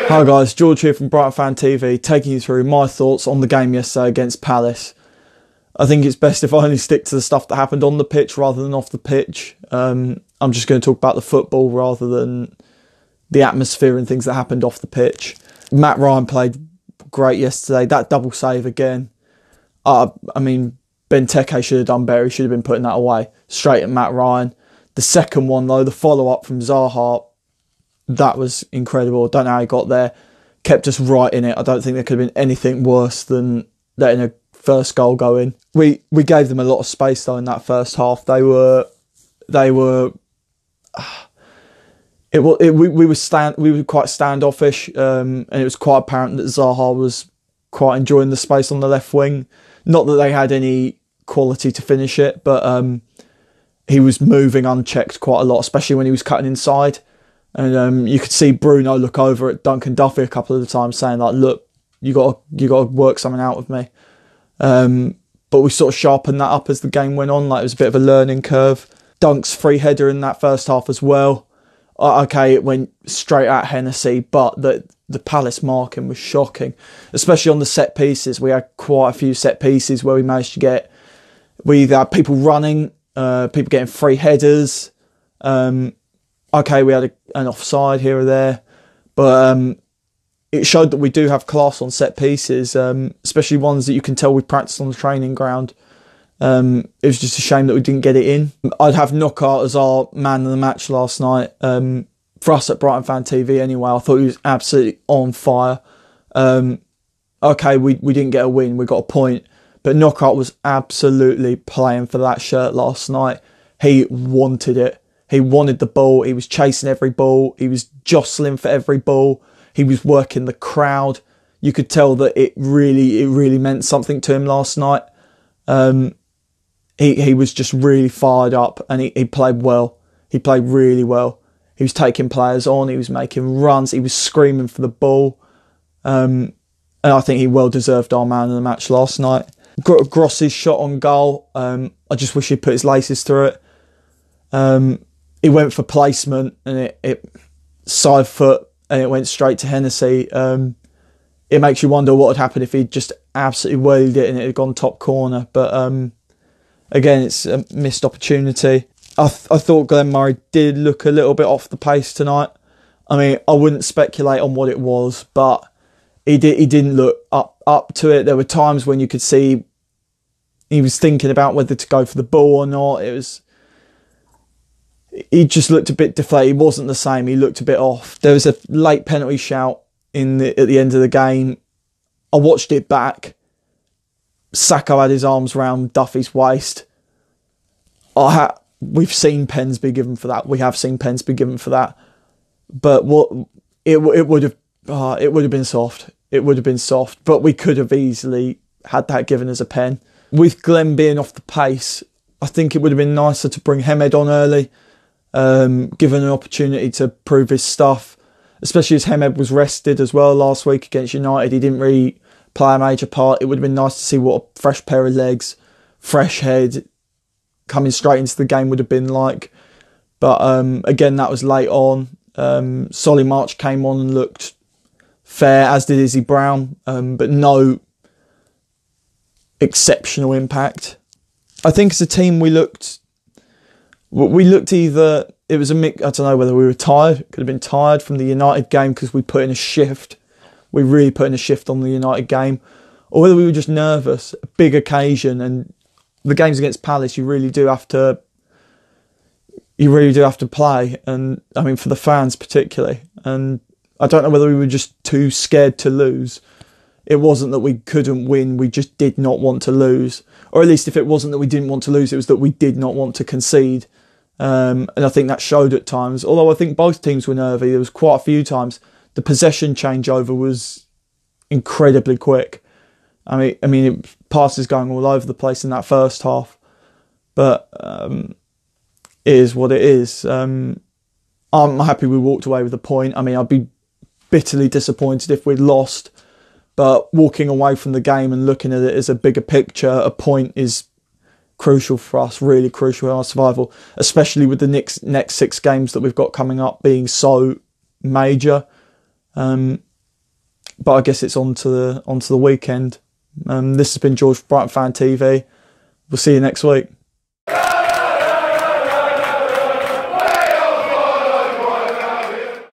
Hi guys, George here from Brighton Fan TV, taking you through my thoughts on the game yesterday against Palace. I think it's best if I only stick to the stuff that happened on the pitch rather than off the pitch. I'm just going to talk about the football rather than the atmosphere and things that happened off the pitch. Matt Ryan played great yesterday. That double save again. I mean, Benteke should have done better. He should have been putting that away straight at Matt Ryan. The second one though, the follow-up from Zaha, that was incredible. I don't know how he got there. Kept us right in it. I don't think there could have been anything worse than letting a first goal go in. We gave them a lot of space though in that first half. We were quite standoffish, and it was quite apparent that Zaha was quite enjoying the space on the left wing. Not that they had any quality to finish it, but he was moving unchecked quite a lot, especially when he was cutting inside. And you could see Bruno look over at Duncan Duffy a couple of the times, saying like, "Look, you got to work something out with me." But we sort of sharpened that up as the game went on. Like, it was a bit of a learning curve. Dunk's free header in that first half as well. Okay, it went straight at Hennessy, but the Palace marking was shocking, especially on the set pieces. We had quite a few set pieces where we managed to get. We either had people running, people getting free headers. Okay, we had an offside here or there, but it showed that we do have class on set pieces, especially ones that you can tell we practiced on the training ground. It was just a shame that we didn't get it in. I'd have Knockout as our man of the match last night. For us at Brighton Fan TV anyway, I thought he was absolutely on fire. Okay, we didn't get a win, we got a point, but Knockout was absolutely playing for that shirt last night. He wanted it. He wanted the ball. He was chasing every ball. He was jostling for every ball. He was working the crowd. You could tell that it really meant something to him last night. He was just really fired up, and he played well. He played really well. He was taking players on. He was making runs. He was screaming for the ball. And I think he well deserved our man of the match last night. Gross's shot on goal. I just wish he'd put his laces through it. He went for placement, and it side foot, and it went straight to Hennessy. It makes you wonder what would happen if he'd just absolutely wheeled it and it had gone top corner. But again, it's a missed opportunity. I thought Glenn Murray did look a little bit off the pace tonight. I mean, I wouldn't speculate on what it was, but he didn't look up to it. There were times when you could see he was thinking about whether to go for the ball or not. He just looked a bit deflated. He wasn't the same. He looked a bit off. There was a late penalty shout at the end of the game. I watched it back. Sacco had his arms round Duffy's waist. We've seen pens be given for that. We have seen pens be given for that. But it would have been soft. It would have been soft. But we could have easily had that given as a pen. With Glenn being off the pace, I think it would have been nicer to bring Hemed on early. Given an opportunity to prove his stuff, especially as Hemed was rested as well last week against United. He didn't really play a major part. It would have been nice to see what a fresh pair of legs, fresh head, coming straight into the game would have been like. But again, that was late on. Solly March came on and looked fair, as did Izzy Brown, but no exceptional impact. I think as a team we looked either, it was a mix, I don't know whether we were tired, could have been tired from the United game because we put in a shift. We really put in a shift on the United game, or whether we were just nervous. A big occasion, and the games against Palace, you really do have to play, and I mean for the fans particularly. And I don't know whether we were just too scared to lose. It wasn't that we couldn't win, we just did not want to lose. Or at least if it wasn't that we didn't want to lose, it was that we did not want to concede. And I think that showed at times. Although I think both teams were nervy, there was quite a few times. The possession changeover was incredibly quick. I mean, passes going all over the place in that first half. But it is what it is. I'm happy we walked away with a point. I mean, I'd be bitterly disappointed if we'd lost. But walking away from the game and looking at it as a bigger picture, a point is crucial for us, really crucial in our survival, especially with the next 6 games that we've got coming up being so major. but I guess it's on to the weekend. This has been George from Brighton Fan TV. We'll see you next week.